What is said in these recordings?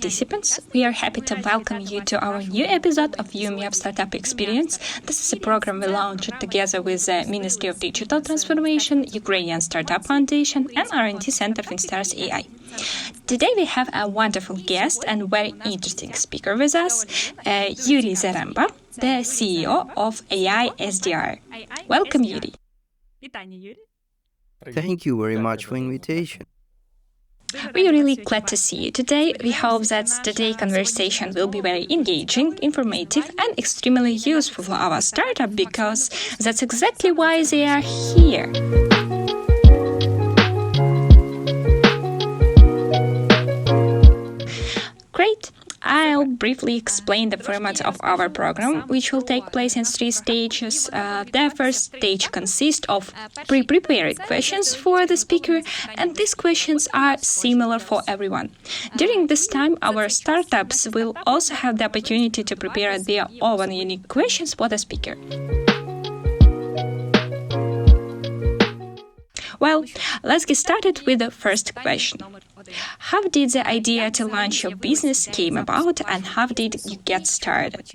participants. We are happy to welcome you to our new episode of UME UP Startup Experience. This is a program we launched together with the Ministry of Digital Transformation, Ukrainian Startup Foundation, and R&D Center of WINSTARS AI. Today we have a wonderful guest and very interesting speaker with us, Yuriy Zaremba, the CEO of AiSDR. Welcome, Yuriy. Thank you very much for invitation. We are really glad to see you today. We hope that today's conversation will be very engaging, informative, and extremely useful for our startup because that's exactly why they are here. Great. I'll briefly explain the format of our program, which will take place in 3 stages. The first stage consists of pre-prepared questions for the speaker, and these questions are similar for everyone. During this time, our startups will also have the opportunity to prepare their own unique questions for the speaker. Well, let's get started with the first question. How did the idea to launch your business came about, and how did you get started?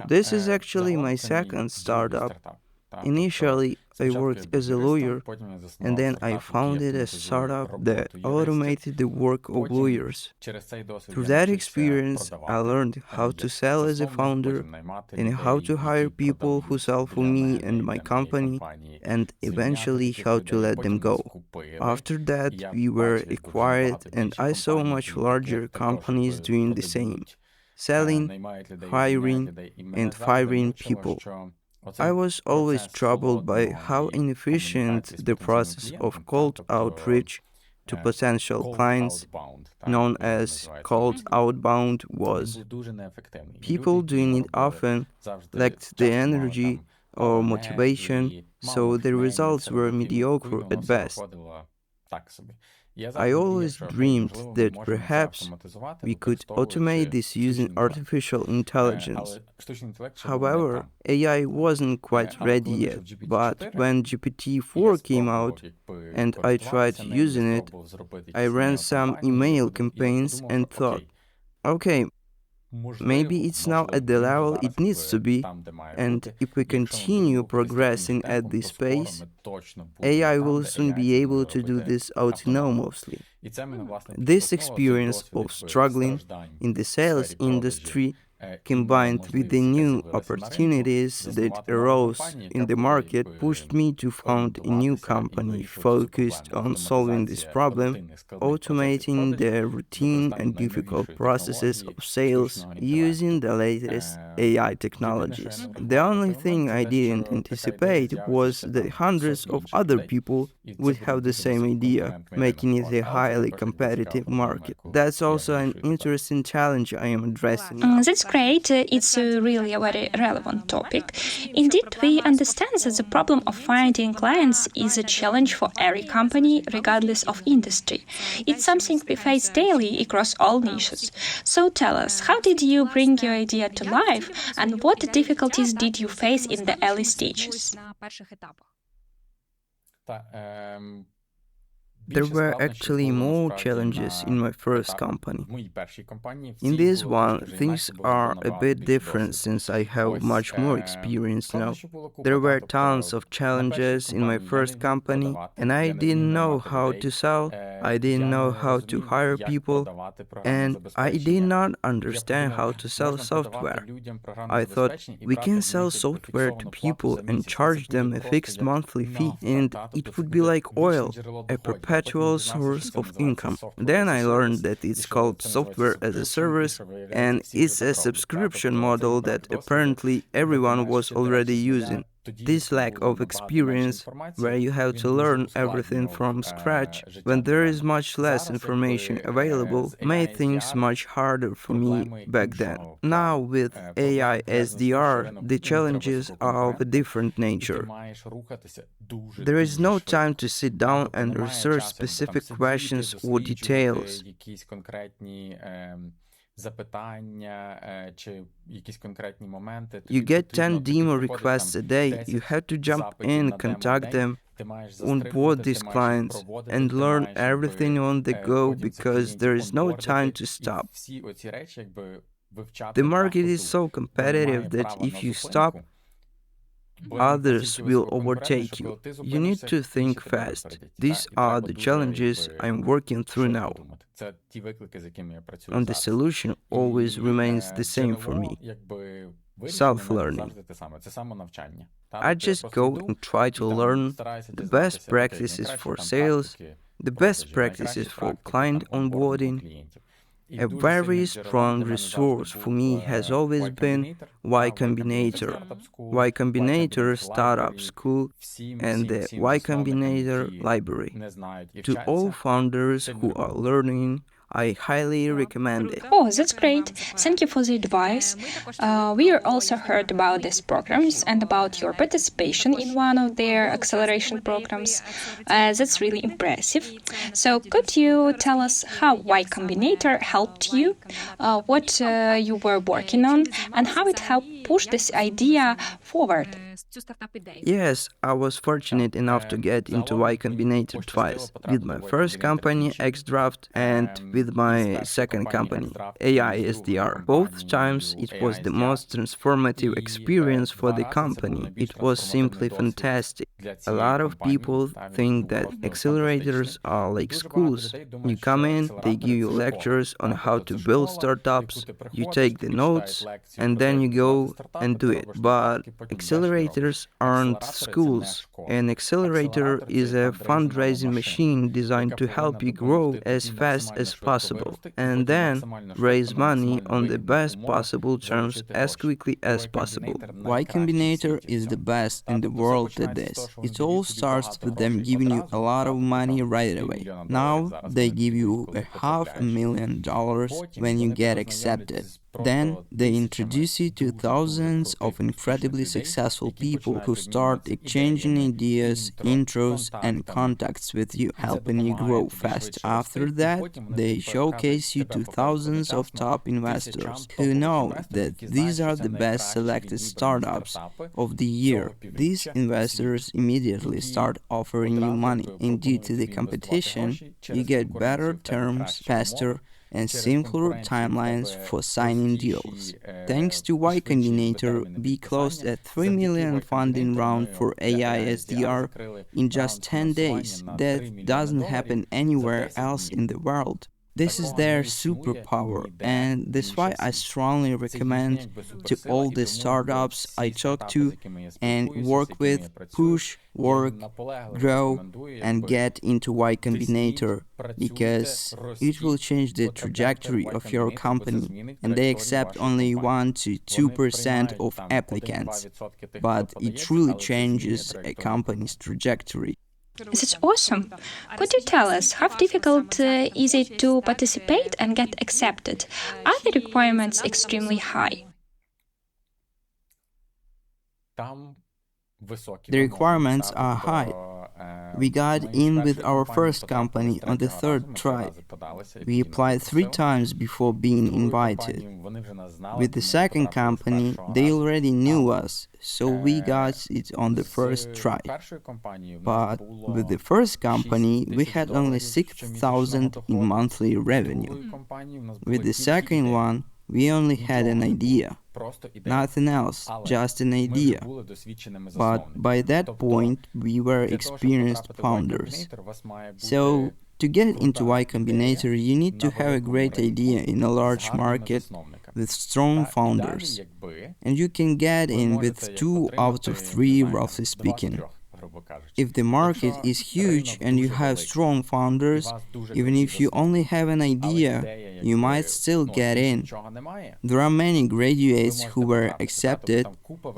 This is actually my second startup. Initially, I worked as a lawyer, and then I founded a startup that automated the work of lawyers. Through that experience, I learned how to sell as a founder and how to hire people who sell for me and my company, and eventually how to let them go. After that, we were acquired, and I saw much larger companies doing the same, selling, hiring, and firing people. I was always troubled by how inefficient the process of cold outreach to potential clients, known as cold outbound, was. People doing it often lacked the energy or motivation, so the results were mediocre at best. I always dreamed that perhaps we could automate this using artificial intelligence. However, AI wasn't quite ready yet, but when GPT-4 came out and I tried using it, I ran some email campaigns and thought, okay, maybe it's now at the level it needs to be, and if we continue progressing at this pace, AI will soon be able to do this autonomously. This experience of struggling in the sales industry, combined with the new opportunities that arose in the market, pushed me to found a new company focused on solving this problem, automating the routine and difficult processes of sales using the latest AI technologies. The only thing I didn't anticipate was that hundreds of other people would have the same idea, making it a highly competitive market. That's also an interesting challenge I am addressing now. That's great. It's really a very relevant topic. Indeed, we understand that the problem of finding clients is a challenge for every company, regardless of industry. It's something we face daily across all niches. So tell us, how did you bring your idea to life, and what difficulties did you face in the early stages? There were actually more challenges in my first company. In this one, things are a bit different since I have much more experience now. There were tons of challenges in my first company, and I didn't know how to sell, I didn't know how to hire people, and I did not understand how to sell software. I thought, we can sell software to people and charge them a fixed monthly fee, and it would be like oil, a perpetual source of income. Then I learned that it's called software as a service, and it's a subscription model that apparently everyone was already using. This lack of experience, where you have to learn everything from scratch when there is much less information available, made things much harder for me back then. Now with AiSDR, the challenges are of a different nature. There is no time to sit down and research specific questions or details. You get 10 demo requests a day, you have to jump in, contact them, onboard these clients, and learn everything on the go because there is no time to stop. The market is so competitive that if you stop, others will overtake you. You need to think fast. These are the challenges I'm working through now. And the solution always remains the same for me. Self-learning. I just go and try to learn the best practices for sales, the best practices for client onboarding. A very strong resource for me has always been Y Combinator, Y Combinator Startup School, and the Y Combinator Library. To all founders who are learning, I highly recommend it. Oh, that's great. Thank you for the advice. We also heard about these programs and about your participation in one of their acceleration programs. That's really impressive. So, could you tell us how Y Combinator helped you, what you were working on, and how it helped push this idea forward? Yes, I was fortunate enough to get into Y Combinator twice, with my first company, Xdraft, and with my second company, AiSDR. Both times it was the most transformative experience for the company. It was simply fantastic. A lot of people think that accelerators are like schools. You come in, they give you lectures on how to build startups, you take the notes, and then you go and do it. But accelerators aren't schools. An accelerator is a fundraising machine designed to help you grow as fast as possible and then raise money on the best possible terms as quickly as possible. Y Combinator is the best in the world at this. It all starts with them giving you a lot of money right away. Now they give you $500,000 when you get accepted. Then they introduce you to thousands of incredibly successful people who start exchanging ideas, intros, and contacts with you, helping you grow fast. After that, they showcase you to thousands of top investors who know that these are the best selected startups of the year. These investors immediately start offering you money, and due to the competition, you get better terms faster and simpler timelines for signing deals. Thanks to Y Combinator, we closed a $3 million funding round for AiSDR in just 10 days. That doesn't happen anywhere else in the world. This is their superpower, and that's why I strongly recommend to all the startups I talk to and work with, push, work, grow, and get into Y Combinator, because it will change the trajectory of your company, and they accept only 1 to 2% of applicants, but it truly changes a company's trajectory. This is awesome. Could you tell us how difficult is it to participate and get accepted? Are the requirements extremely high? The requirements are high. We got in with our first company on the third try. We applied 3 times before being invited. With the second company, they already knew us, so we got it on the first try. But with the first company, we had only $6,000 in monthly revenue. With the second one, we only had an idea. Nothing else, just an idea. But by that point, we were experienced founders. So, to get into Y Combinator, you need to have a great idea in a large market with strong founders. And you can get in with 2 out of 3, roughly speaking. If the market is huge and you have strong founders, even if you only have an idea, you might still get in. There are many graduates who were accepted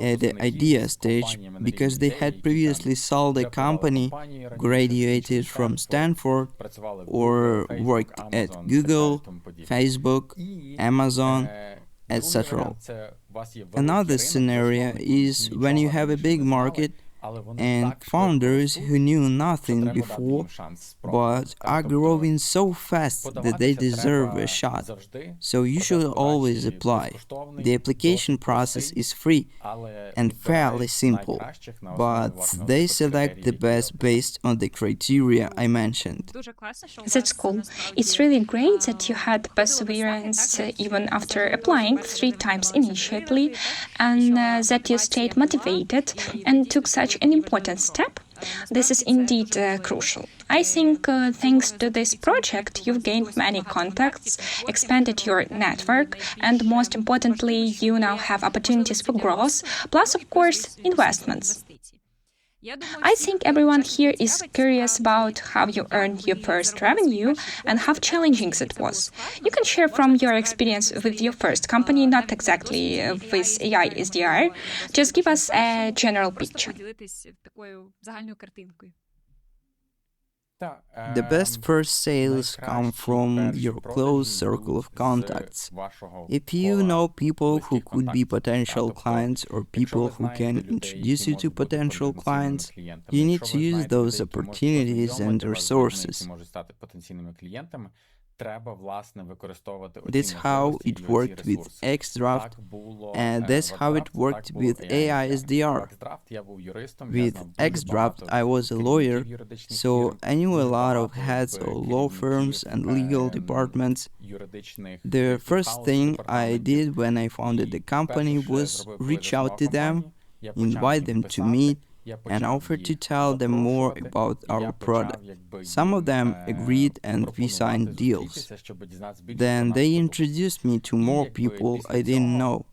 at the idea stage because they had previously sold a company, graduated from Stanford, or worked at Google, Facebook, Amazon, etc. Another scenario is when you have a big market and founders who knew nothing before but are growing so fast that they deserve a shot. So you should always apply. The application process is free and fairly simple, but they select the best based on the criteria I mentioned. That's cool. It's really great that you had perseverance even after applying 3 times initially, and that you stayed motivated and took such an important step. This is indeed crucial. I think thanks to this project, you've gained many contacts, expanded your network, and most importantly, you now have opportunities for growth, plus, of course, investments. I think everyone here is curious about how you earned your first revenue and how challenging it was. You can share from your experience with your first company, not exactly with AI SDR. Just give us a general picture. The best first sales come from your close circle of contacts. If you know people who could be potential clients or people who can introduce you to potential clients, you need to use those opportunities and resources. That's how it worked with Xdraft, and that's how it worked with AiSDR. With Xdraft, I was a lawyer, so I knew a lot of heads of law firms and legal departments. The first thing I did when I founded the company was reach out to them, invite them to meet, and offered to tell them more about our product. Some of them agreed and we signed deals. Then they introduced me to more people I didn't know,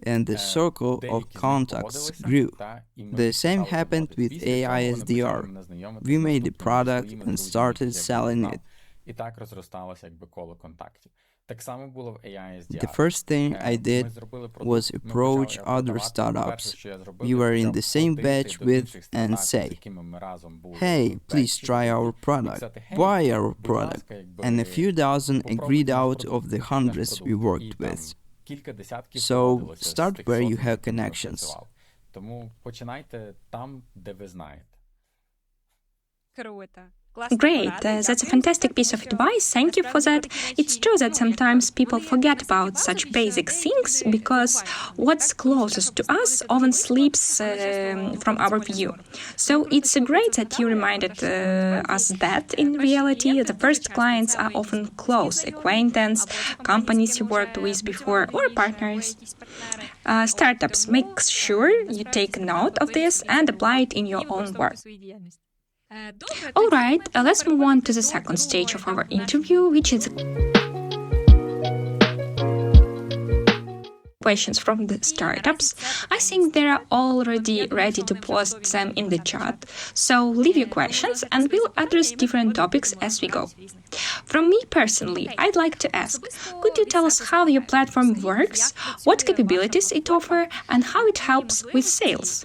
and the circle of contacts grew. The same happened with AiSDR. We made the product and started selling it. The first thing I did was approach other startups we were in the same batch with and say, "Hey, please try our product, buy our product." And a few dozen agreed out of the hundreds we worked with. So start where you have connections. Great, that's a fantastic piece of advice. Thank you for that. It's true that sometimes people forget about such basic things because what's closest to us often slips from our view. So it's great that you reminded us that in reality, the first clients are often close acquaintance, companies you worked with before, or partners. Startups, make sure you take note of this and apply it in your own work. Alright, let's move on to the second stage of our interview, which is questions from the startups. I think they are already ready to post them in the chat, so leave your questions and we'll address different topics as we go. From me personally, I'd like to ask, could you tell us how your platform works, what capabilities it offers, and how it helps with sales?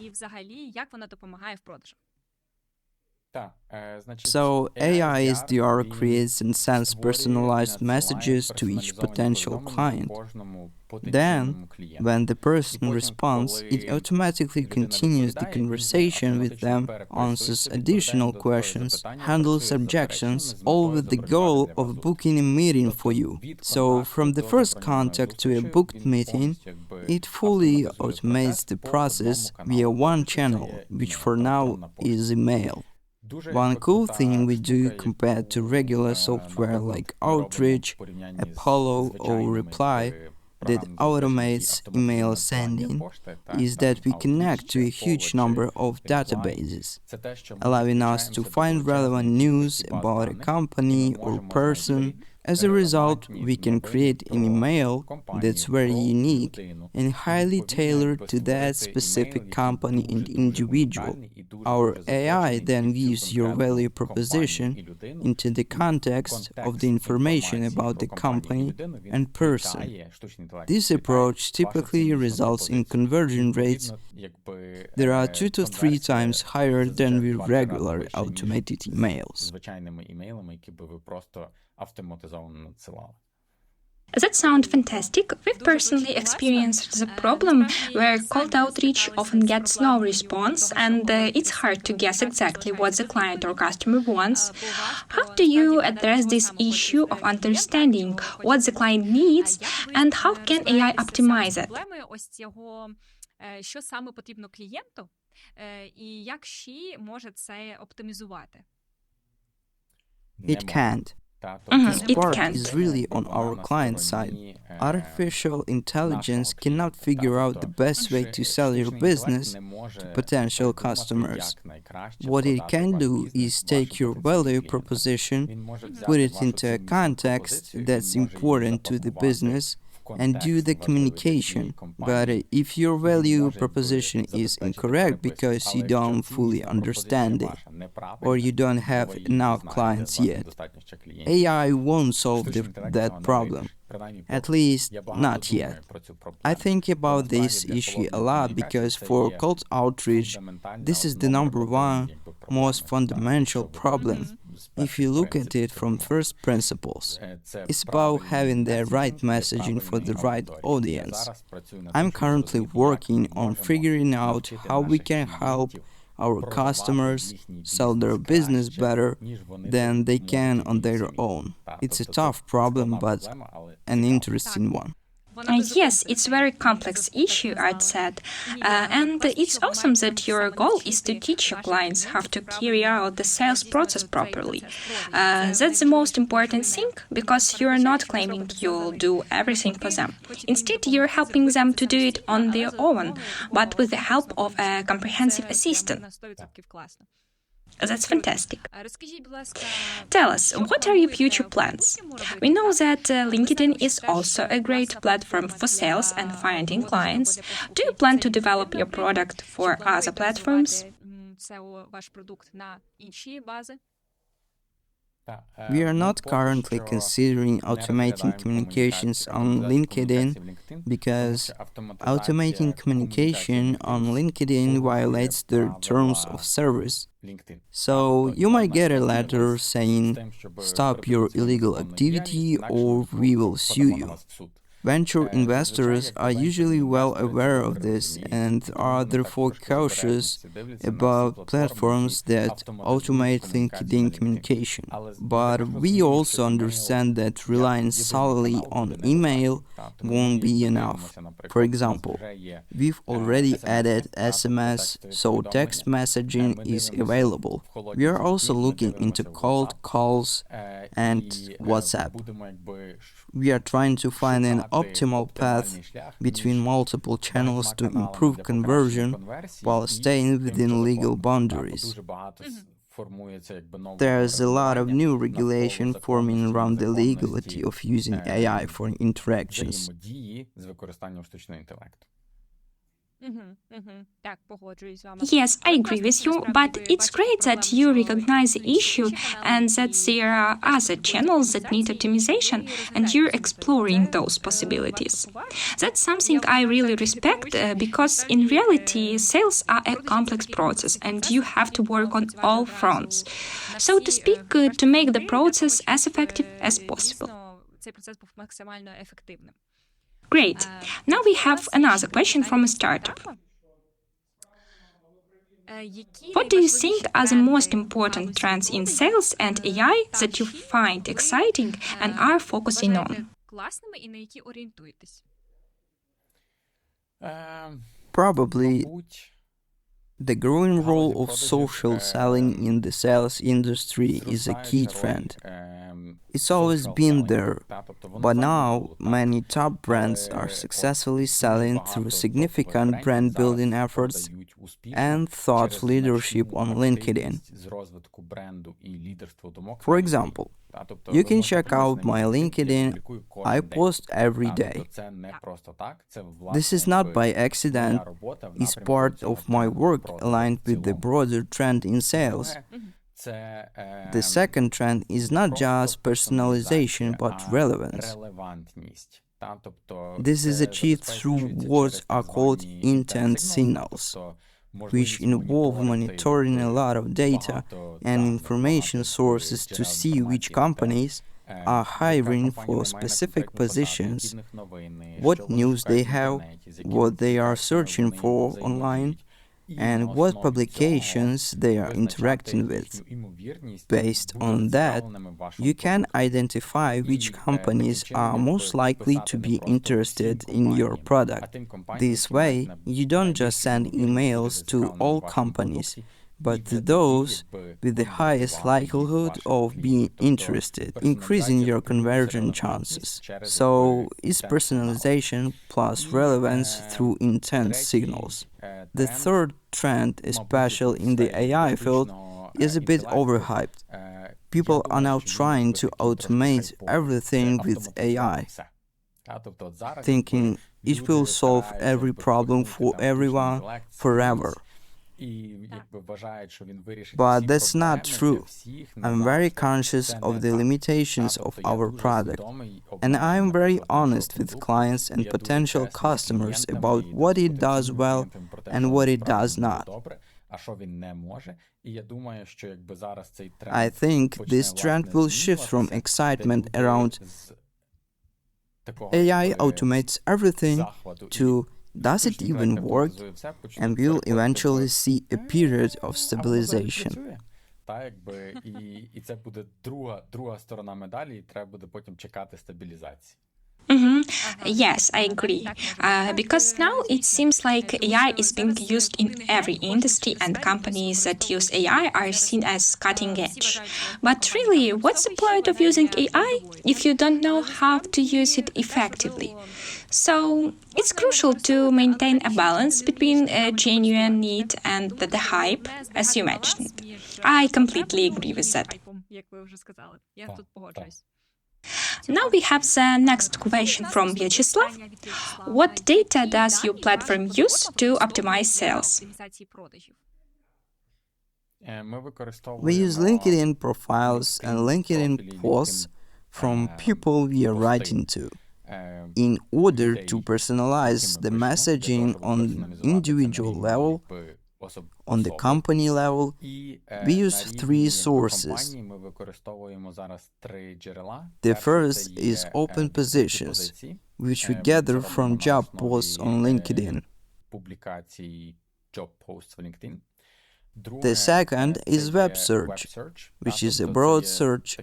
So AiSDR creates and sends personalized messages to each potential client. Then, when the person responds, it automatically continues the conversation with them, answers additional questions, handles objections, all with the goal of booking a meeting for you. So, from the first contact to a booked meeting, it fully automates the process via one channel, which for now is email. One cool thing we do compared to regular software like Outreach, Apollo, or Reply that automates email sending is that we connect to a huge number of databases, allowing us to find relevant news about a company or person. As a result, we can create an email that's very unique and highly tailored to that specific company and individual. Our AI then views your value proposition into the context of the information about the company and person. This approach typically results in conversion rates that are 2 to 3 times higher than with regular automated emails. That sounds fantastic. We've personally experienced the problem where cold outreach often gets no response and it's hard to guess exactly what the client or customer wants. How do you address this issue of understanding what the client needs and how can AI optimize it? Що саме потрібно клієнту, і як ще може це оптимізувати? It can't. This It part can't. is really on our client side. Artificial intelligence cannot figure out the best way to sell your business to potential customers. What it can do is take your value proposition, put it into a context that's important to the business, and do the communication. But if your value proposition is incorrect because you don't fully understand it, or you don't have enough clients yet, AI won't solve that problem. At least, not yet. I think about this issue a lot because for cold outreach, this is the number one most fundamental problem. If you look at it from first principles, it's about having the right messaging for the right audience. I'm currently working on figuring out how we can help our customers sell their business better than they can on their own. It's a tough problem, but an interesting one. Yes, it's a very complex issue, I'd said. And it's awesome that your goal is to teach your clients how to carry out the sales process properly. That's the most important thing because you're not claiming you'll do everything for them. Instead, you're helping them to do it on their own, but with the help of a comprehensive assistant. That's fantastic. Tell us, what are your future plans? We know that LinkedIn is also a great platform for sales and finding clients. Do you plan to develop your product for other platforms? We are not currently considering automating communications on LinkedIn because automating communication on LinkedIn violates the terms of service. So you might get a letter saying, "Stop your illegal activity or we will sue you." Venture investors are usually well aware of this and are therefore cautious about platforms that automate LinkedIn communication. But we also understand that relying solely on email won't be enough. For example, we've already added SMS, so text messaging is available. We are also looking into cold calls and WhatsApp. We are trying to find an optimal path between multiple channels to improve conversion while staying within legal boundaries. There's a lot of new regulation forming around the legality of using AI for interactions. Yes, I agree with you, but it's great that you recognize the issue and that there are other channels that need optimization and you're exploring those possibilities. That's something I really respect because in reality, sales are a complex process and you have to work on all fronts. So to speak, to make the process as effective as possible. Great. Now we have another question from a startup. What do you think are the most important trends in sales and AI that you find exciting and are focusing on? Probably the growing role of social selling in the sales industry is a key trend. It's always been there, but now many top brands are successfully selling through significant brand building efforts and thought leadership on LinkedIn. For example, you can check out my LinkedIn. I post every day. This is not by accident, it's part of my work aligned with the broader trend in sales. The second trend is not just personalization but relevance. This is achieved through what are called intent signals, which involve monitoring a lot of data and information sources to see which companies are hiring for specific positions, what news they have, what they are searching for online, and what publications they are interacting with. Based on that, you can identify which companies are most likely to be interested in your product. This way, you don't just send emails to all companies, but to those with the highest likelihood of being interested, increasing your conversion chances. So, it's personalization plus relevance through intense signals. The third trend, especially in the AI field, is a bit overhyped. People are now trying to automate everything with AI, thinking it will solve every problem for everyone forever. But that's not true. I'm very conscious of the limitations of our product, and I'm very honest with clients and potential customers about what it does well and what it does not. I think this trend will shift from excitement around AI automates everything to does it even work, and we'll eventually see a period of stabilization. Yes, I agree. Because now it seems like AI is being used in every industry, and companies that use AI are seen as cutting edge. But really, what's the point of using AI if you don't know how to use it effectively? So it's crucial to maintain a balance between a genuine need and the hype, as you mentioned. I completely agree with that. Now we have the next question from Vyacheslav. What data does your platform use to optimize sales? We use LinkedIn profiles and LinkedIn posts from people we are writing to in order to personalize the messaging on individual level. On the company level, we use three sources. The first is open positions, which we gather from job posts on LinkedIn. The second is web search, which is a broad search.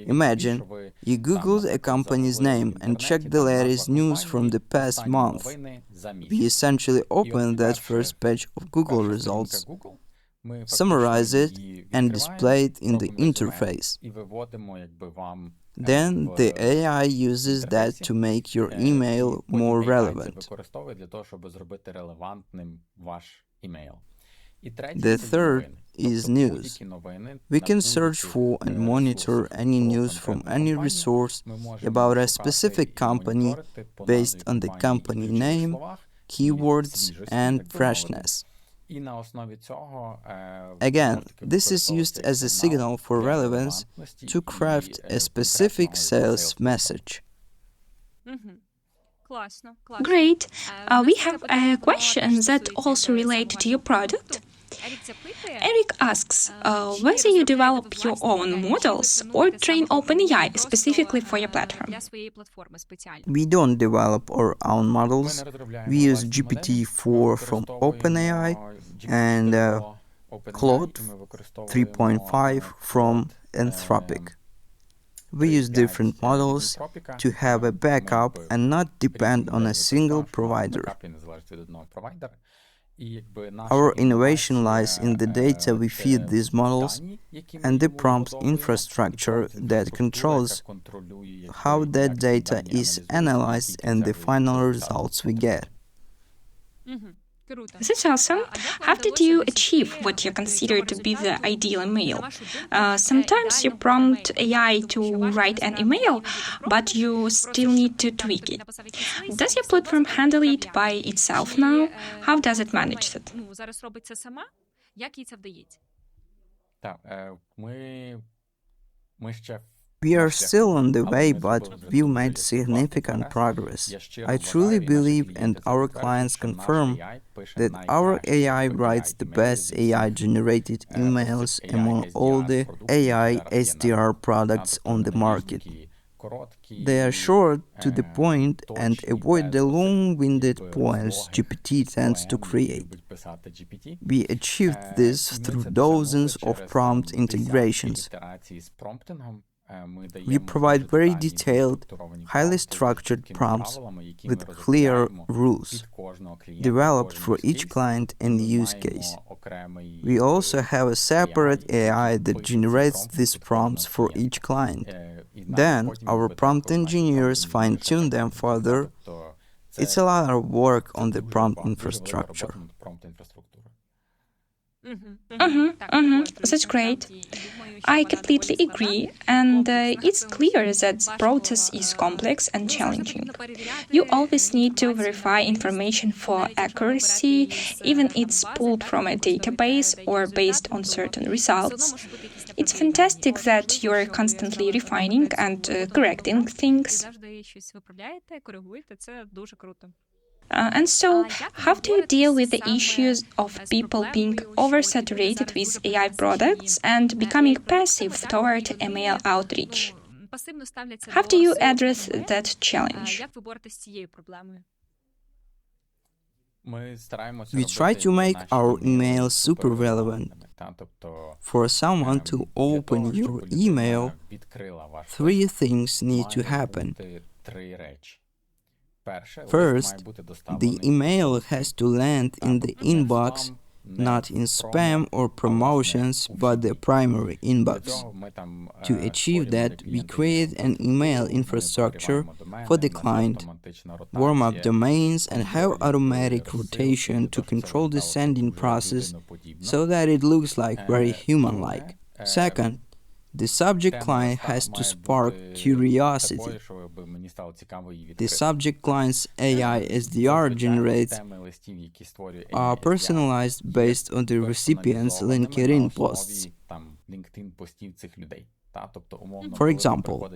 Imagine you Googled a company's name and checked the latest news from the past month. We essentially open that first page of Google results, summarize it, and display it in the interface. Then the AI uses that to make your email more relevant. The third is news. We can search for and monitor any news from any resource about a specific company based on the company name, keywords, and freshness. Again, this is used as a signal for relevance to craft a specific sales message. Great. We have a question that also related to your product. Eric asks whether you develop your own models or train OpenAI specifically for your platform. We don't develop our own models. We use GPT-4 from OpenAI and Claude 3.5 from Anthropic. We use different models to have a backup and not depend on a single provider. Our innovation lies in the data we feed these models and the prompt infrastructure that controls how that data is analyzed and the final results we get. That's awesome. How did you achieve what you consider to be the ideal email? Sometimes you prompt AI to write an email, but you still need to tweak it. Does your platform handle it by itself now? How does it manage that? We are still on the way, but we've made significant progress. I truly believe, and our clients confirm, that our AI writes the best AI-generated emails among all the AI SDR products on the market. They are short, to the point, and avoid the long-winded poems GPT tends to create. We achieved this through dozens of prompt integrations. We provide very detailed, highly structured prompts with clear rules, developed for each client and use case. We also have a separate AI that generates these prompts for each client. Then, our prompt engineers fine-tune them further. It's a lot of work on the prompt infrastructure. That's great. I completely agree, and it's clear that the process is complex and challenging. You always need to verify information for accuracy, even if it's pulled from a database or based on certain results. It's fantastic that you're constantly refining and correcting things. And so, how do you deal with the issues of people being oversaturated with AI products and becoming passive toward email outreach? How do you address that challenge? We try to make our emails super relevant. For someone to open your email, 3 things need to happen. First, the email has to land in the inbox, not in spam or promotions, but the primary inbox. To achieve that, we create an email infrastructure for the client, warm up domains, and have automatic rotation to control the sending process so that it looks like very human-like. Second, the subject client has to spark curiosity. The subject client's AI SDR generates are personalized based on the recipient's LinkedIn posts. For example,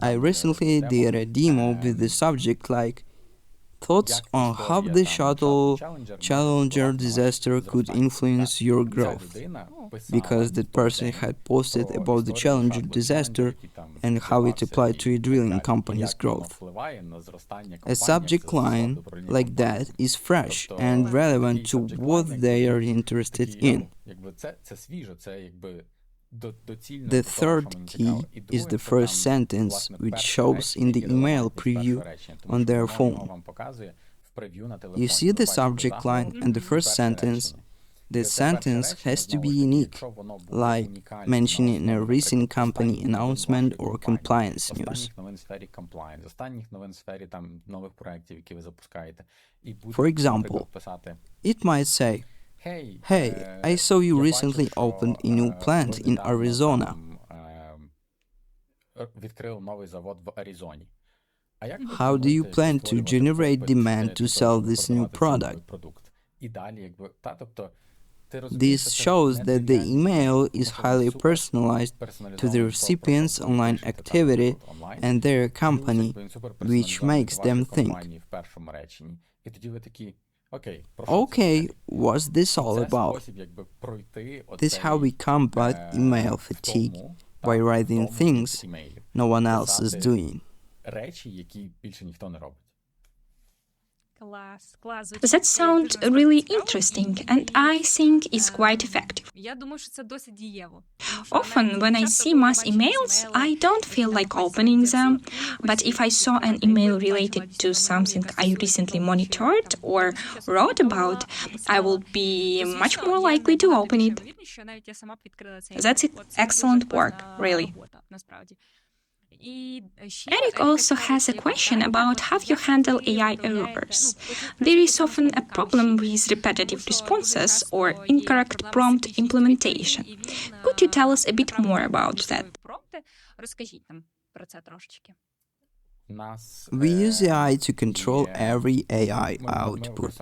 I recently did a demo with the subject like thoughts on how the shuttle Challenger disaster could influence your growth, because that person had posted about the Challenger disaster and how it applied to a drilling company's growth. A subject line like that is fresh and relevant to what they are interested in. The third key is the first sentence, which shows in the email preview on their phone. You see the subject line and the first sentence. The sentence has to be unique, like mentioning a recent company announcement or compliance news. For example, it might say, "Hey, I saw you recently opened a new plant in Arizona. How do you plan to generate demand to sell this new product?" This shows that the email is highly personalized to the recipient's online activity and their company, which makes them think, "Okay, what's this all about?" This is how we combat email fatigue, by writing things no one else is doing. That sounds really interesting, and I think it's quite effective. Often, when I see mass emails, I don't feel like opening them, but if I saw an email related to something I recently monitored or wrote about, I will be much more likely to open it. That's excellent work, really. Eric also has a question about how you handle AI errors. There is often a problem with repetitive responses or incorrect prompt implementation. Could you tell us a bit more about that? We use AI to control every AI output.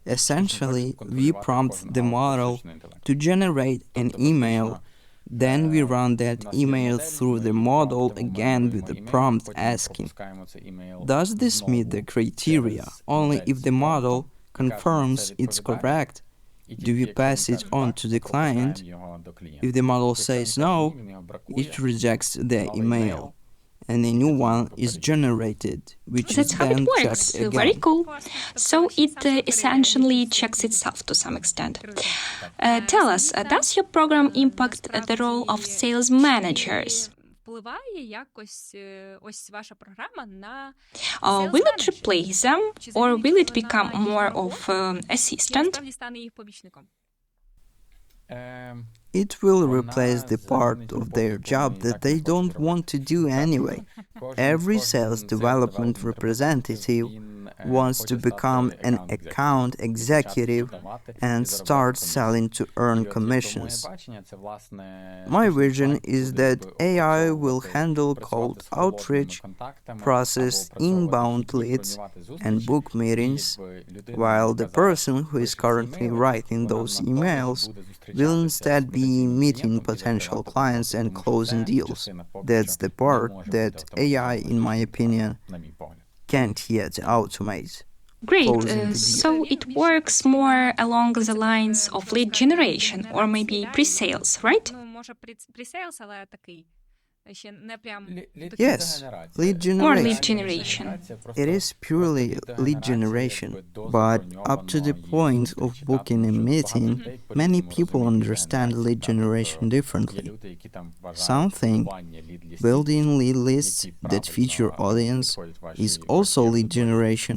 Essentially, we prompt the model to generate an email, then we run that email through the model again with the prompt asking, does this meet the criteria? Only if the model confirms it's correct, do we pass it on to the client? If the model says no, it rejects the email, and a new one is generated, which That's is how then it works. checked again. Very cool. So it essentially checks itself to some extent. Tell us, does your program impact the role of sales managers? Впливає якось ось ваша програма на Will it replace them, or will it become more of assistant? насправді стане їх помічником? It will replace the part of their job that they don't want to do anyway. Every sales development representative wants to become an account executive and start selling to earn commissions. My vision is that AI will handle cold outreach, process inbound leads, and book meetings, while the person who is currently writing those emails will instead be meeting potential clients and closing deals. That's the part that AI, in my opinion, can't yet automate. Great. So it works more along the lines of lead generation or maybe pre-sales, right? Ну, може, pre-sales, але такий. Ще не прям Yes, lead Or lead generation. generation. It is purely lead generation, but up to the point of booking a meeting, many people understand lead generation differently. Some think building lead lists that feature audience is also lead generation.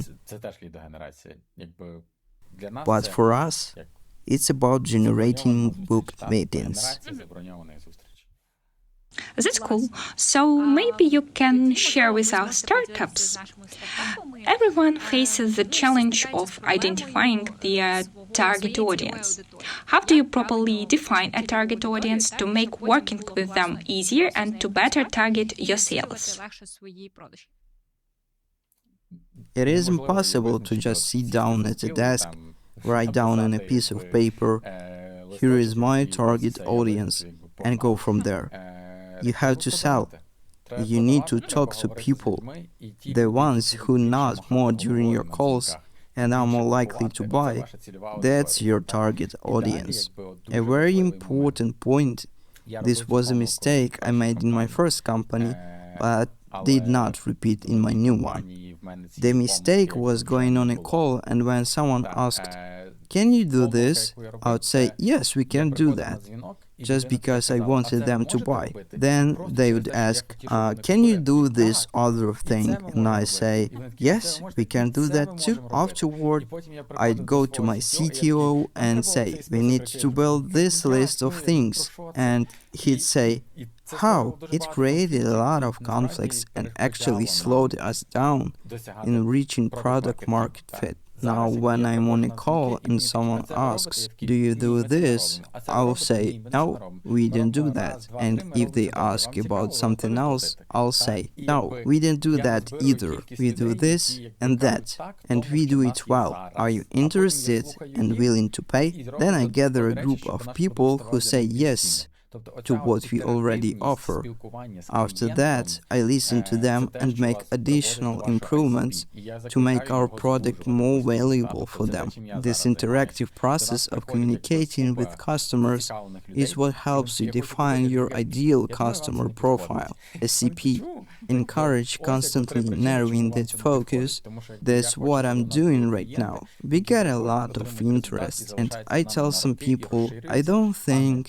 But for us, it's about generating booked meetings. That's cool. So maybe you can share with our startups. Everyone faces the challenge of identifying their target audience. How do you properly define a target audience to make working with them easier and to better target your sales? It is impossible to just sit down at a desk, write down on a piece of paper, here is my target audience, and go from there. You have to sell. You need to talk to people, the ones who nod more during your calls and are more likely to buy. That's your target audience. A very important point. This was a mistake I made in my first company, but did not repeat in my new one. The mistake was going on a call, and when someone asked, "Can you do this?" I would say, "Yes, we can do that," just because I wanted them to buy. Then they would ask, "Can you do this other thing?" And I say, "Yes, we can do that too." Afterward, I'd go to my CTO and say, "We need to build this list of things." And he'd say, "How?" It created a lot of conflicts and actually slowed us down in reaching product market fit. Now, when I'm on a call and someone asks, "Do you do this?" I'll say, "No, we didn't do that." And if they ask about something else, I'll say, "No, we didn't do that either. We do this and that, and we do it well. Are you interested and willing to pay?" Then I gather a group of people who say yes to what we already offer. After that, I listen to them and make additional improvements to make our product more valuable for them. This interactive process of communicating with customers is what helps you define your ideal customer profile. SCP encourage constantly narrowing that focus. That's what I'm doing right now. We get a lot of interest, and I tell some people, "I don't think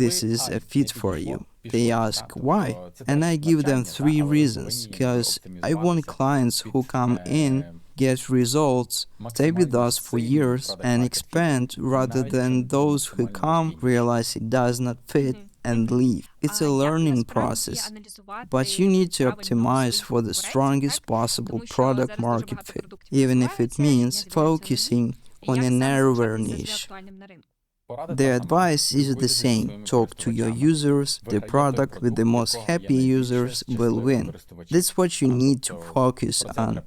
this is a fit for you." They ask why, and I give them 3 reasons, because I want clients who come in, get results, stay with us for years, and expand, rather than those who come, realize it does not fit, and leave. It's a learning process, but you need to optimize for the strongest possible product market fit, even if it means focusing on a narrower niche. The advice is the same: talk to your users, the product with the most happy users will win. That's what you need to focus on.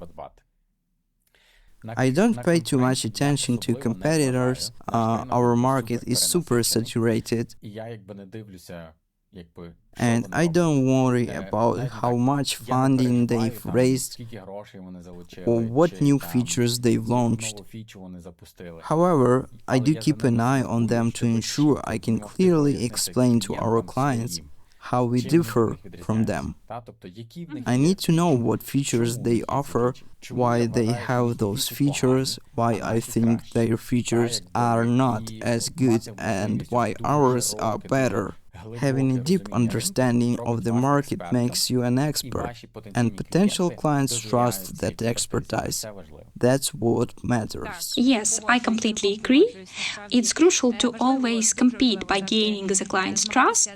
I don't pay too much attention to competitors. Our market is super saturated, and I don't worry about how much funding they've raised or what new features they've launched. However, I do keep an eye on them to ensure I can clearly explain to our clients how we differ from them. I need to know what features they offer, why they have those features, why I think their features are not as good, and why ours are better. Having a deep understanding of the market makes you an expert, and potential clients trust that expertise. That's what matters. Yes, I completely agree. It's crucial to always compete by gaining the client's trust.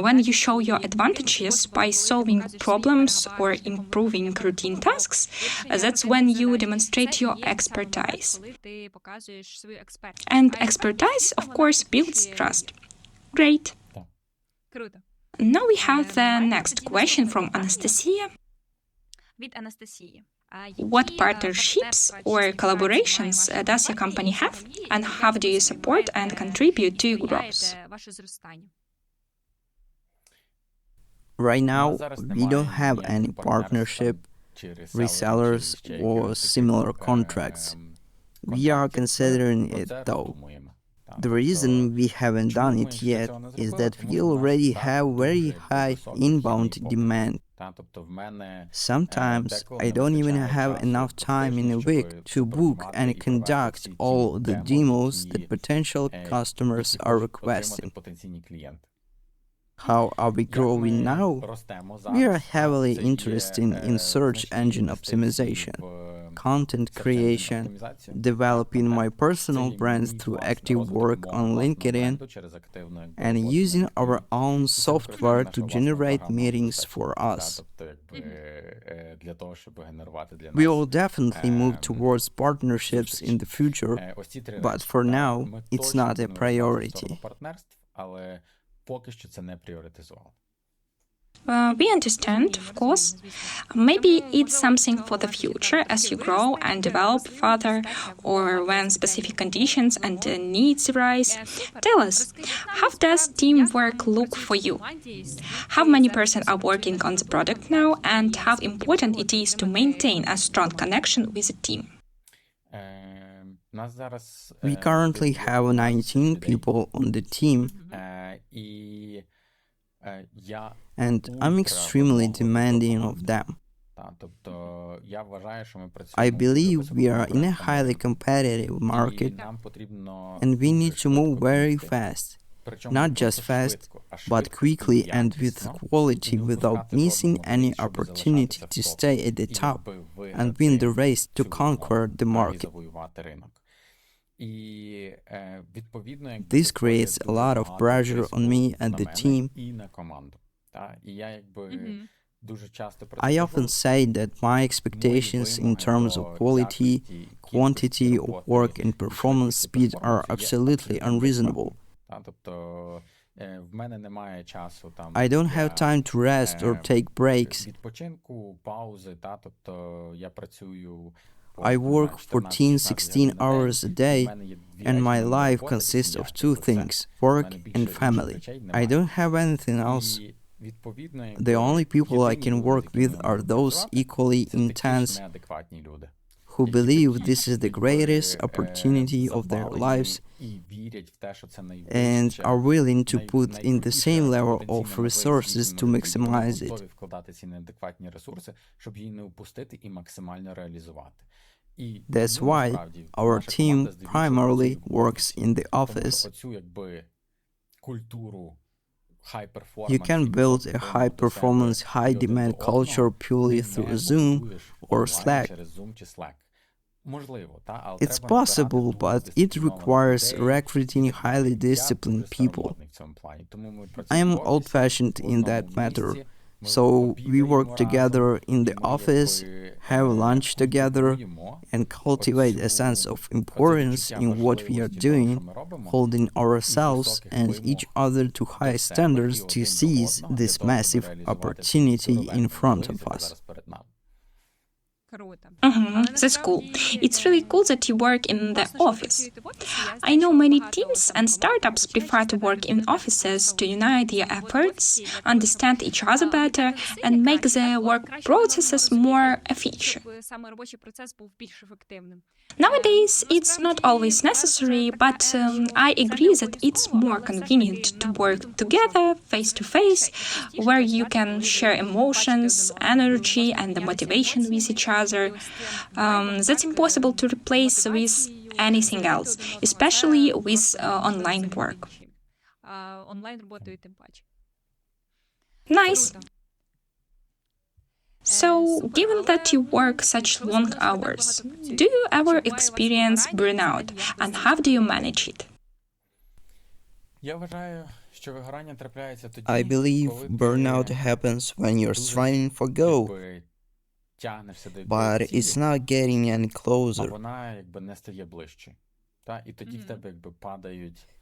When you show your advantages by solving problems or improving routine tasks, that's when you demonstrate your expertise. And expertise, of course, builds trust. Great. Круто. Now we have the next question from Anastasia. Від Анастасії. What partnerships or collaborations does your company have, and how do you support and contribute to your growth? Ваше зростання. Right now, we don't have any partnership, resellers, or similar contracts. We are considering it though. The reason we haven't done it yet is that we already have very high inbound demand. Sometimes I don't even have enough time in a week to book and conduct all the demos that potential customers are requesting. How are we growing now? We are heavily interested in search engine optimization, content creation, developing my personal brand through active work on LinkedIn, and using our own software to generate meetings for us. We will definitely move towards partnerships in the future, but for now, it's not a priority. We understand, of course. Maybe it's something for the future as you grow and develop further, or when specific conditions and needs arise. Tell us, how does teamwork look for you? How many persons are working on the product now, and how important it is to maintain a strong connection with the team? We currently have 19 people on the team, and I'm extremely demanding of them. I believe we are in a highly competitive market, and we need to move very fast. Not just fast, but quickly and with quality without missing any opportunity to stay at the top and win the race to conquer the market. This creates a lot of pressure on me and the team. I often say that my expectations in terms of quality, quantity of work, and performance speed are absolutely unreasonable. I don't have time to rest or take breaks. I work 14-16 hours a day, and my life consists of two things: work and family. I don't have anything else. The only people I can work with are those equally intense who believe this is the greatest opportunity of their lives and are willing to put in the same level of resources to maximize it. That's why our team primarily works in the office. You can build a high-performance, high-demand culture purely through Zoom or Slack. It's possible, but it requires recruiting highly disciplined people. I am old-fashioned in that matter. So we work together in the office, have lunch together, and cultivate a sense of importance in what we are doing, holding ourselves and each other to high standards to seize this massive opportunity in front of us. That's cool. It's really cool that you work in the office. I know many teams and startups prefer to work in offices to unite their efforts, understand each other better, and make their work processes more efficient. Nowadays, it's not always necessary, but I agree that it's more convenient to work together, face to face, where you can share emotions, energy, and the motivation with each other. That's impossible to replace with anything else, especially with online work. Nice. So, given that you work such long hours, do you ever experience burnout, and how do you manage it? I believe burnout happens when you're striving for goal, but it's not getting any closer.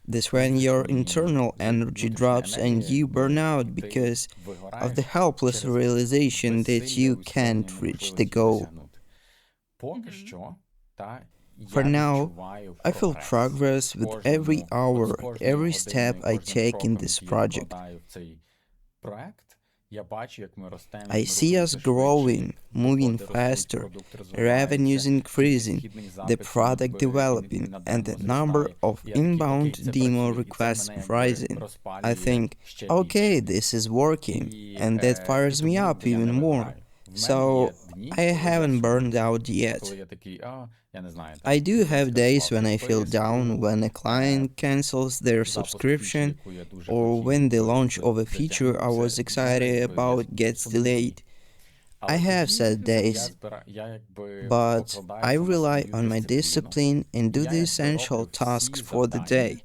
That's when your internal energy drops and you burn out because of the helpless realization that you can't reach the goal. For now, I feel progress with every hour, every step I take in this project. I see us growing, moving faster, revenues increasing, the product developing, and the number of inbound demo requests rising. I think, okay, this is working, and that fires me up even more. So, I haven't burned out yet. I do have days when I feel down when a client cancels their subscription or when the launch of a feature I was excited about gets delayed. I have sad days, but I rely on my discipline and do the essential tasks for the day.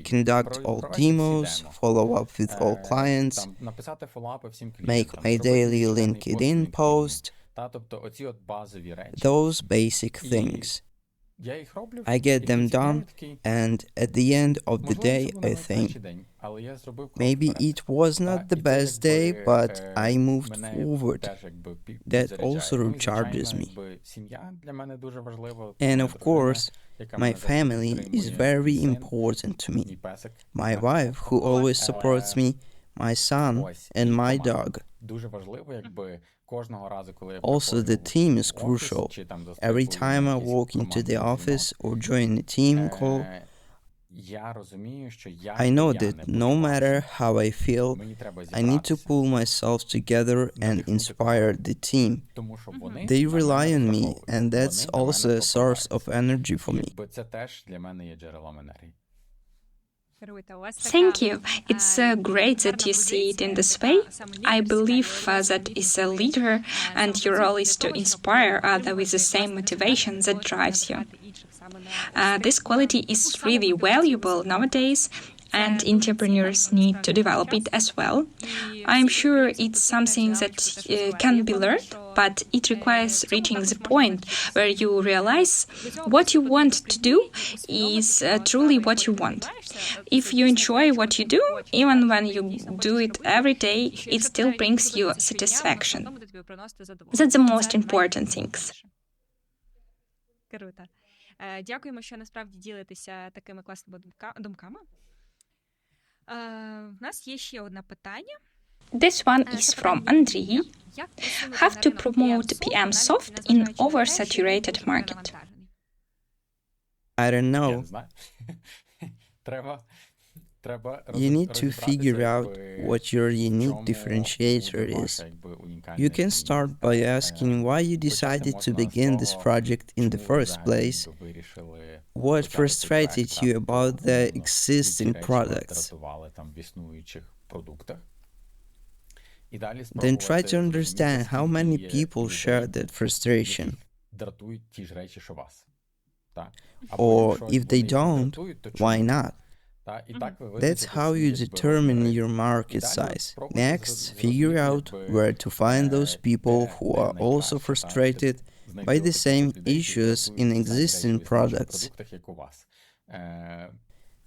Conduct all demos, follow up with all clients, make my daily LinkedIn post, those basic things. I get them done, and at the end of the day, I think, maybe it was not the best day, but I moved forward. That also recharges me. And of course, my family is very important to me. My wife, who always supports me, my son, and my dog. Also, the team is crucial. Every time I walk into the office or join a team call, I know that no matter how I feel, I need to pull myself together and inspire the team. They rely on me, and that's also a source of energy for me. Thank you. It's great that you see it in this way. I believe that as a leader, and your role is to inspire others with the same motivation that drives you. This quality is really valuable nowadays, and entrepreneurs need to develop it as well. I'm sure it's something that can be learned, but it requires reaching the point where you realize what you want to do is truly what you want. If you enjoy what you do, even when you do it every day, it still brings you satisfaction. That's the most important thing. Дякуємо, що насправді ділитеся такими класними думками. У нас є ще одне питання. This one is from Andriy. How to promote PM soft in oversaturated market? I don't know. You need to figure out what your unique differentiator is. You can start by asking why you decided to begin this project in the first place. What frustrated you about the existing products? Then try to understand how many people share that frustration. Or if they don't, why not? That's how you determine your market size. Next, figure out where to find those people who are also frustrated by the same issues in existing products.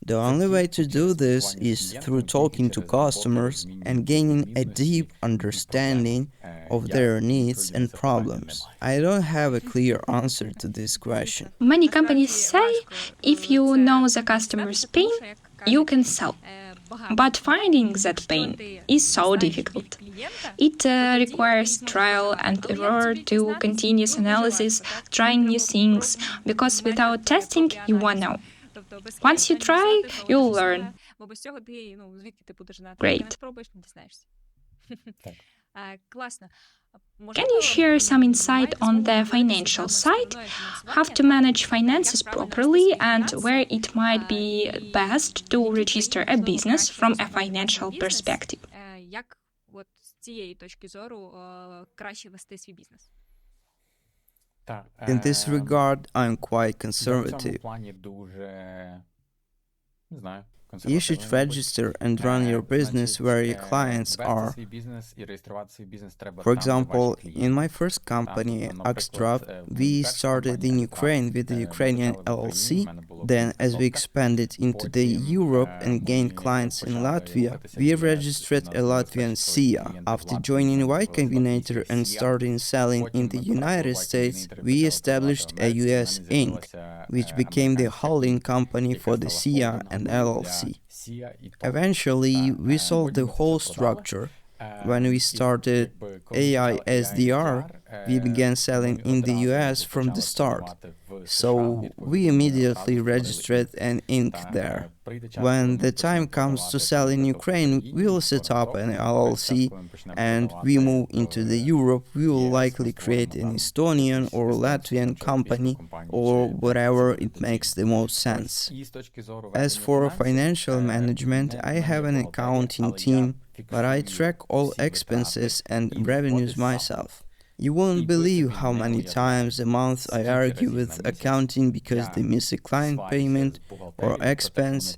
The only way to do this is through talking to customers and gaining a deep understanding of their needs and problems. I don't have a clear answer to this question. Many companies say if you know the customer's pain, you can sell. But finding that pain is so difficult. It requires trial and error to continuous analysis, trying new things, because without testing, you won't know. Once you try, you'll learn. Great. Can you share some insight on the financial side? How to manage finances properly and where it might be best to register a business from a financial perspective? In this regard, I'm quite conservative. You should register and run your business where your clients are. For example, in my first company, Axdraft, we started in Ukraine with the Ukrainian LLC. Then, as we expanded into the Europe and gained clients in Latvia, we registered a Latvian SIA. After joining Y Combinator and starting selling in the United States, we established a US Inc., which became the holding company for the SIA and LLC. Eventually, we sold the whole structure. When we started AiSDR, we began selling in the US from the start, so we immediately registered an Inc. there. When the time comes to sell in Ukraine, we will set up an LLC, and we move into the Europe, we will likely create an Estonian or Latvian company, or whatever it makes the most sense. As for financial management, I have an accounting team, but I track all expenses and revenues myself. You won't believe how many times a month I argue with accounting because they miss a client payment or expense.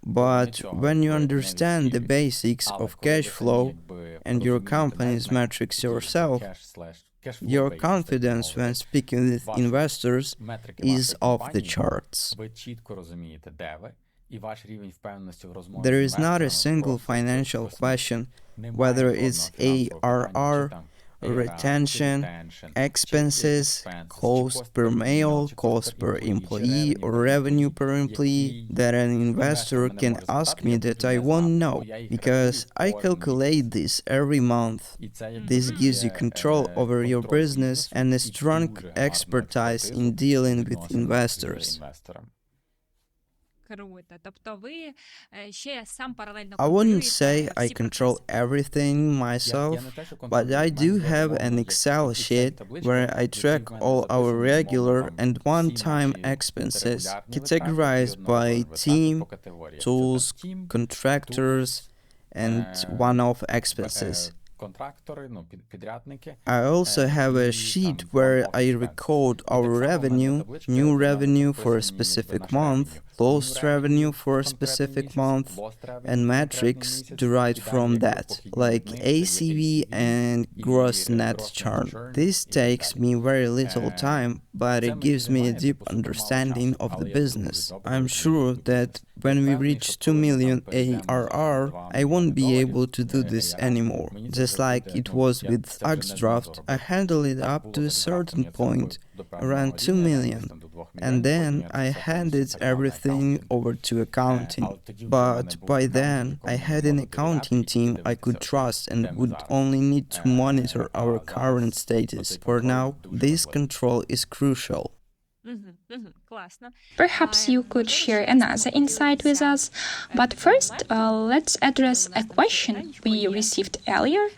But when you understand the basics of cash flow and your company's metrics yourself, your confidence when speaking with investors is off the charts. There is not a single financial question, whether it's ARR, retention, expenses, cost per mail, cost per employee, or revenue per employee, that an investor can ask me that I won't know, because I calculate this every month. This gives you control over your business and a strong expertise in dealing with investors. I wouldn't say I control everything myself, but I do have an Excel sheet where I track all our regular and one-time expenses, categorized by team, tools, contractors, and one-off expenses. I also have a sheet where I record our revenue, new revenue for a specific month, lost revenue for a specific month, and metrics derived from that, like ACV and gross net churn. This takes me very little time, but it gives me a deep understanding of the business. I'm sure that when we reach 2 million ARR, I won't be able to do this anymore. Just like it was with Axdraft, I handled it up to a certain point, around 2 million, and then I handed everything over to accounting. But by then, I had an accounting team I could trust and would only need to monitor our current status. For now, this control is crucial. Perhaps you could share another insight with us, but first let's address a question we received earlier,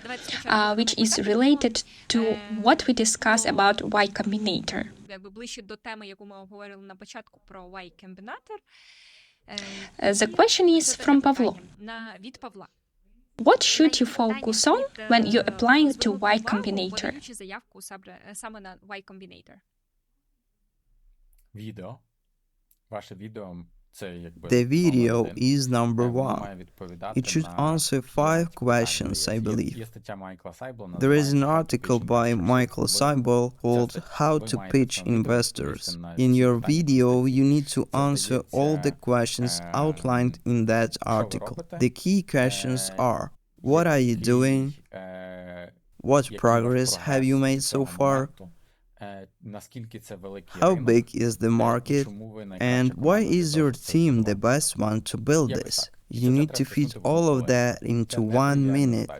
which is related to what we discussed about Y Combinator. The question is from Pavlo. What should you focus on when you're applying to Y Combinator? The video is number one. It should answer 5 questions, I believe. There is an article by Michael Seibel called How to Pitch Investors. In your video, you need to answer all the questions outlined in that article. The key questions are: what are you doing? What progress have you made so far? How big is the market? And why is your team the best one to build this? You need to fit all of that into 1 minute.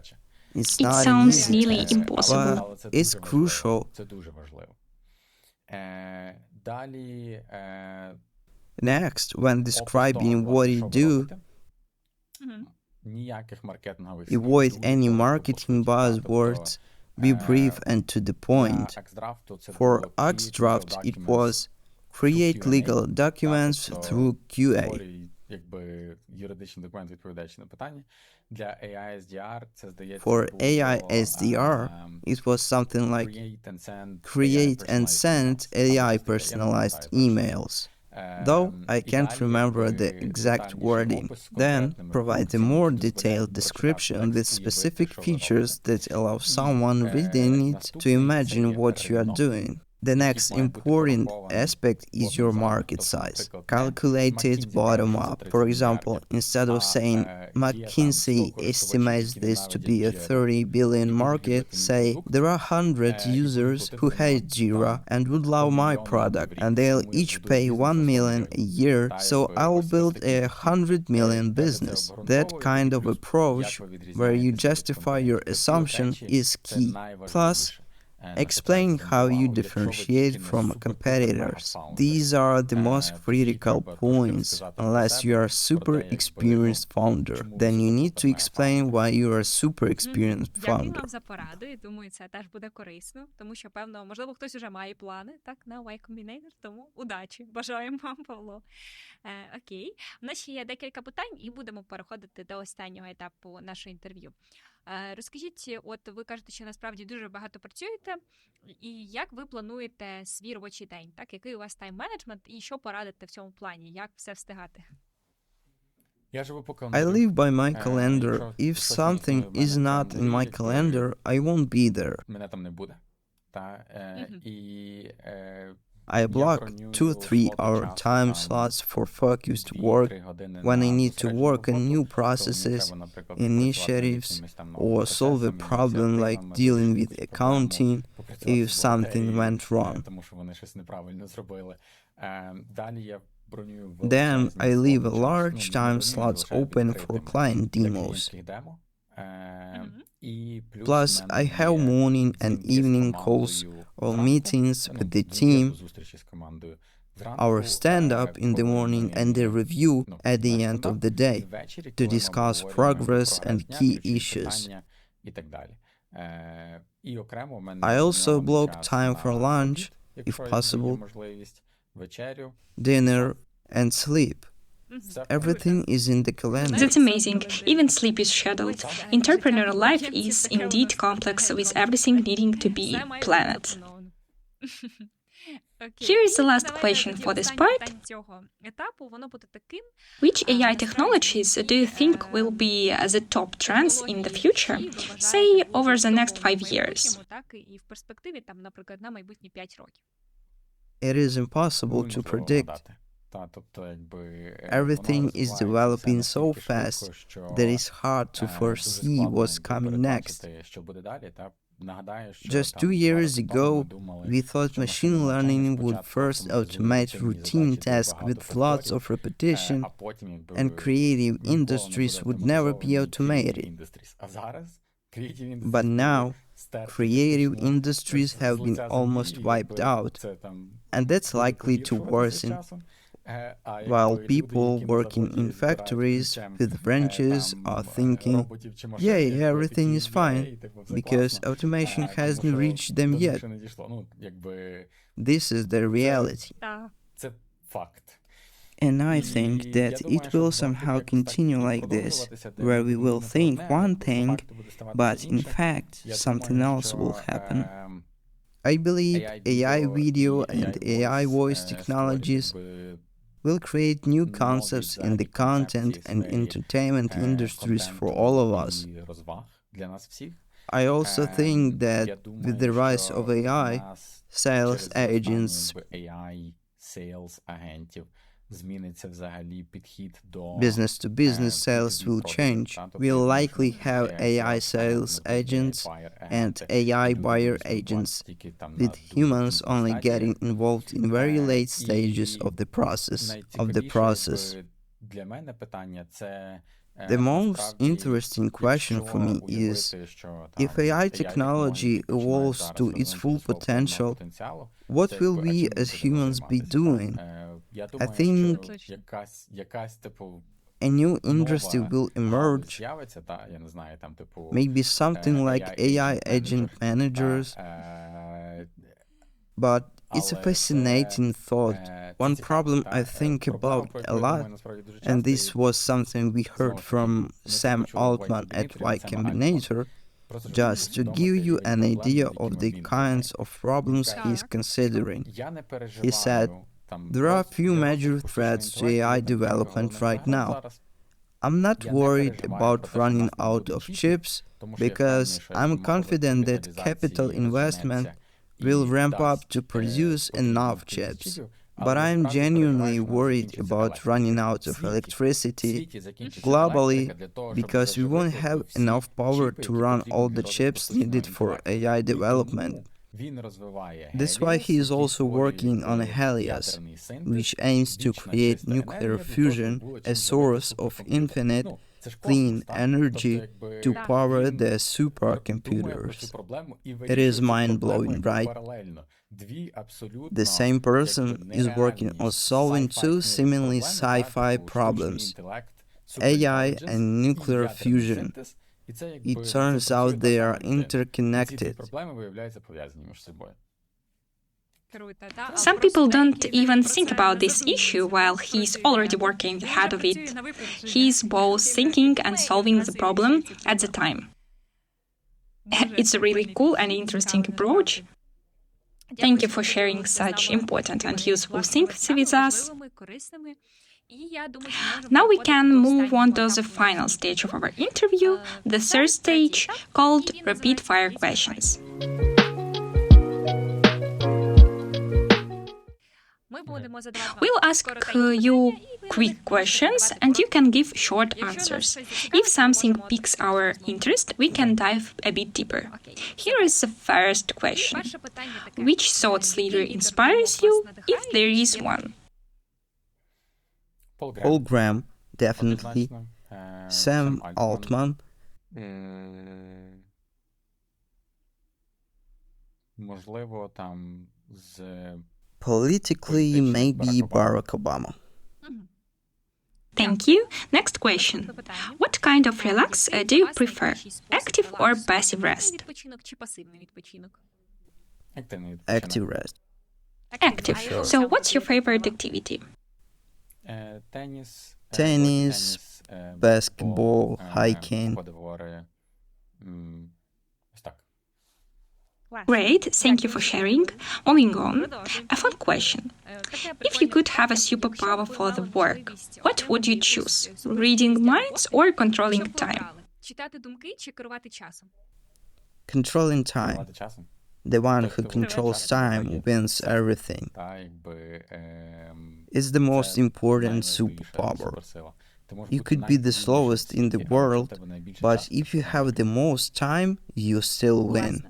It's It not an sounds easy nearly task, impossible. but it's crucial. Next, when describing what you do, avoid any marketing buzzwords. Be brief and to the point. For Axdraft, it was create legal documents through QA. For AiSDR, it was something like create and send AI personalized emails. Though I can't remember the exact wording. Then provide a more detailed description with specific features that allow someone reading it to imagine what you are doing. The next important aspect is your market size. Calculate it bottom up. For example, instead of saying McKinsey estimates this to be a 30 billion market, say there are 100 users who hate Jira and would love my product, and they'll each pay 1 million a year, so I'll build a 100 million business. That kind of approach, where you justify your assumption, is key. Plus, explain how you differentiate from competitors. These are the most critical points. Unless you are a super experienced founder, then you need to explain why you are a super experienced Дякую founder. вам за пораду, і думаю, це теж буде корисно, тому що, певно, можливо, хтось уже має плани, так, на Y Combinator, тому удачі. Бажаємо вам, Павло. Окей. У нас ще є декілька питань, і будемо переходити до останнього етапу нашого інтерв'ю. Розкажіть, от ви кажете, що насправді дуже багато працюєте, і як ви плануєте свій робочий день, так? Який у вас тайм-менеджмент, і що порадите в цьому плані, як все встигати? I live by my calendar. If something is not in my calendar, I won't be there. I block 2-3 hour time slots for focused work when I need to work on new processes, initiatives, or solve a problem like dealing with accounting if something went wrong. Then I leave large time slots open for client demos. Plus, I have morning and evening calls or meetings with the team, our stand-up in the morning and the review at the end of the day to discuss progress and key issues. I also block time for lunch, if possible, dinner, and sleep. Everything is in the calendar. That's amazing. Even sleep is scheduled. Entrepreneurial life is indeed complex, with everything needing to be planned. Here is the last question for this part. Which AI technologies do you think will be the top trends in the future, say over the next 5 years? It is impossible to predict. Everything is developing so fast that it's hard to foresee what's coming next. Just 2 years ago, we thought machine learning would first automate routine tasks with lots of repetition, and creative industries would never be automated. But now, creative industries have been almost wiped out, and that's likely to worsen. While people working in factories with wrenches are thinking, yay, everything is fine, because automation hasn't reached them yet. This is the reality. And I think that it will somehow continue like this, where we will think one thing, but in fact, something else will happen. I believe AI video and AI voice technologies will create new concepts in the content and entertainment industries for all of us. I also think that with the rise of AI, sales agents, business-to-business sales will change. We'll likely have AI sales agents and AI buyer agents, with humans only getting involved in very late stages of the process. The most interesting question for me is, if AI technology evolves to its full potential, what will we as humans be doing? I think a new industry will emerge, maybe something like AI agent managers, but it's a fascinating thought. One problem I think about a lot, and this was something we heard from Sam Altman at Y Combinator, just to give you an idea of the kinds of problems he's considering. He said, there are a few major threats to AI development right now. I'm not worried about running out of chips because I'm confident that capital investment will ramp up to produce enough chips. But I'm genuinely worried about running out of electricity globally because we won't have enough power to run all the chips needed for AI development. That's why he is also working on Helios, which aims to create nuclear fusion, a source of infinite clean energy to power the supercomputers. It is mind-blowing, right? The same person is working on solving two seemingly sci-fi problems, AI and nuclear fusion. It turns out they are interconnected. Some people don't even think about this issue while he's already working ahead of it. He's both thinking and solving the problem at the time. It's a really cool and interesting approach. Thank you for sharing such important and useful things with us. Now we can move on to the final stage of our interview, the third stage, called rapid fire questions. We'll ask you quick questions and you can give short answers. If something piques our interest, we can dive a bit deeper. Here is the first question. Which thought leader inspires you, if there is one? Paul Graham, definitely. Sam Altman. Politically, maybe Barack Obama. Thank you. Next question. What kind of relax do you prefer? Active or passive rest? Active rest. Active. Sure. So what's your favorite activity? Tennis, basketball, hiking. Great, thank you for sharing. Moving on, a fun question. If you could have a superpower for the work, what would you choose? Reading minds or controlling time? Controlling time. The one who controls time wins everything. It's the most important superpower. You could be the slowest in the world, but if you have the most time, you still win.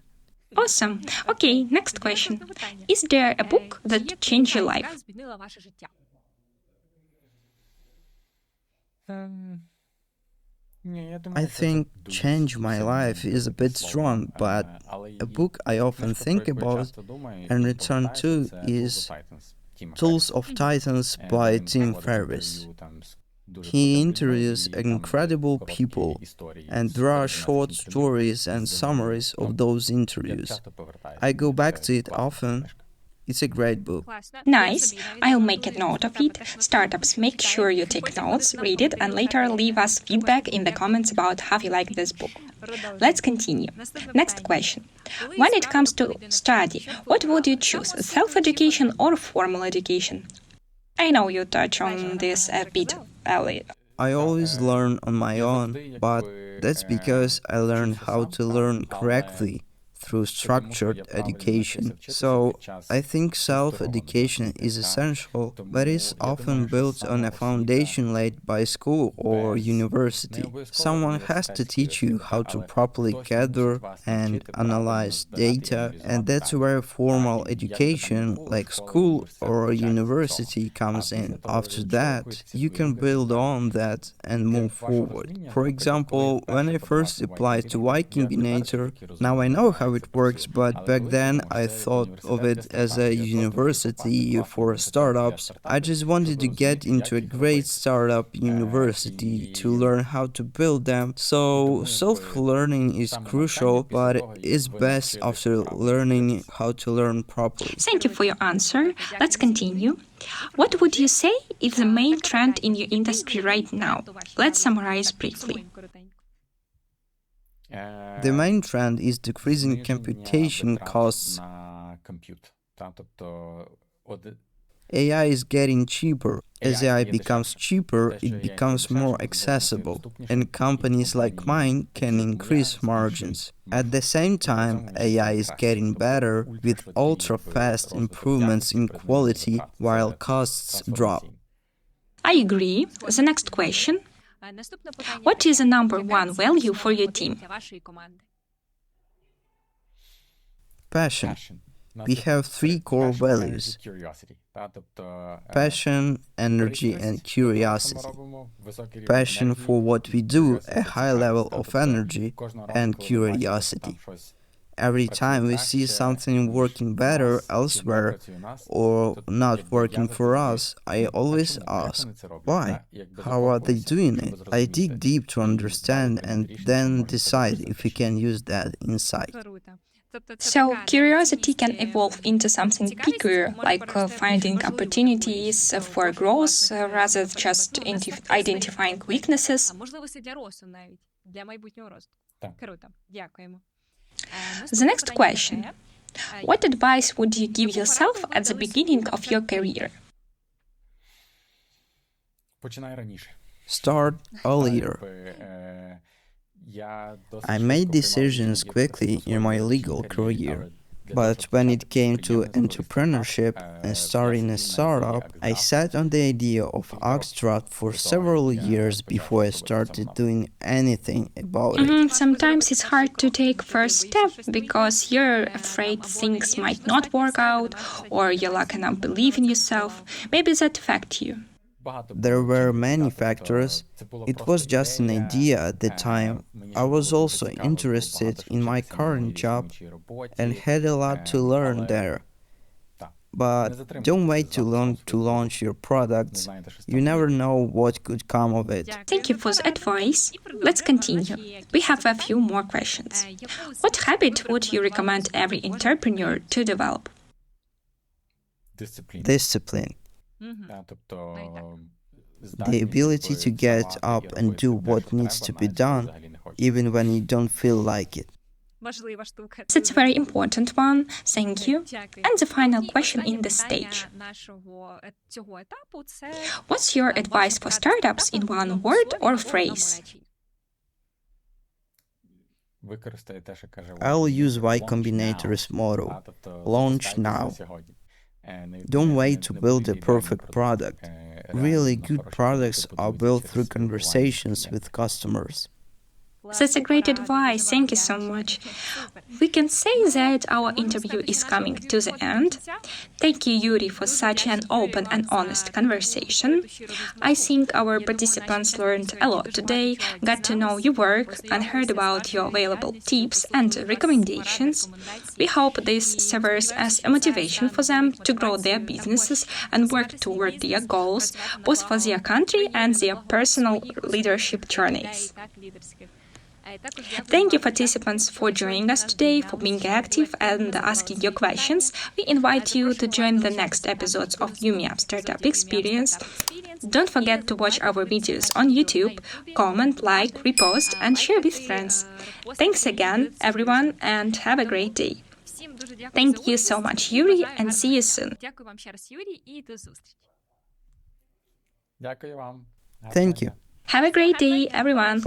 Awesome. Okay, next question. Is there a book that changed your life? I think change my life is a bit strong, but a book I often think about and return to is Tools of Titans by Tim Ferriss. He interviews incredible people, and there are short stories and summaries of those interviews. I go back to it often. It's a great book. Nice. I'll make a note of it. Startups, make sure you take notes, read it, and later leave us feedback in the comments about how you like this book. Let's continue. Next question. When it comes to study, what would you choose, self-education or formal education? I know you touch on this a bit earlier. I always learn on my own, but that's because I learned how to learn correctly through structured education. So I think self-education is essential, but is often built on a foundation laid by school or university. Someone has to teach you how to properly gather and analyze data, and that's where formal education like school or university comes in. After that, you can build on that and move forward. For example, when I first applied to Y Combinator, now I know how it works, but back then I thought of it as a university for startups. I just wanted to get into a great startup university to learn how to build them. So self-learning is crucial, but it's best after learning how to learn properly. Thank you for your answer. Let's continue. What would you say is the main trend in your industry right now? Let's summarize briefly. The main trend is decreasing computation costs. AI is getting cheaper. As AI becomes cheaper, it becomes more accessible, and companies like mine can increase margins. At the same time, AI is getting better with ultra-fast improvements in quality while costs drop. I agree. The next question. What is the number one value for your team? Passion. We have three core values: passion, energy, and curiosity. Passion for what we do, a high level of energy, and curiosity. Every time we see something working better elsewhere or not working for us, I always ask, why? How are they doing it? I dig deep to understand and then decide if we can use that insight. So curiosity can evolve into something bigger, like finding opportunities for growth rather than just identifying weaknesses. The next question. What advice would you give yourself at the beginning of your career? Start earlier. I made decisions quickly in my legal career, but when it came to entrepreneurship and starting a startup, I sat on the idea of AiSDR for several years before I started doing anything about it. Sometimes it's hard to take first step because you're afraid things might not work out or you lack enough belief in yourself. Maybe that affects you. There were many factors. It was just an idea at the time. I was also interested in my current job and had a lot to learn there. But don't wait too long to launch your products. You never know what could come of it. Thank you for the advice. Let's continue. We have a few more questions. What habit would you recommend every entrepreneur to develop? Discipline. The ability to get up and do what needs to be done, even when you don't feel like it. That's a very important one. Thank you. And the final question in this stage. What's your advice for startups in one word or phrase? I'll use Y Combinator's motto: launch now. Don't wait to build a perfect product. Really good products are built through conversations with customers. That's a great advice. Thank you so much. We can say that our interview is coming to the end. Thank you, Yuriy, for such an open and honest conversation. I think our participants learned a lot today, got to know your work, and heard about your available tips and recommendations. We hope this serves as a motivation for them to grow their businesses and work toward their goals, both for their country and their personal leadership journeys. Thank you, participants, for joining us today, for being active and asking your questions. We invite you to join the next episodes of UME UP Startup Experience. Don't forget to watch our videos on YouTube, comment, like, repost, and share with friends. Thanks again, everyone, and have a great day. Thank you so much, Yuriy, and see you soon. Thank you. Have a great day, everyone!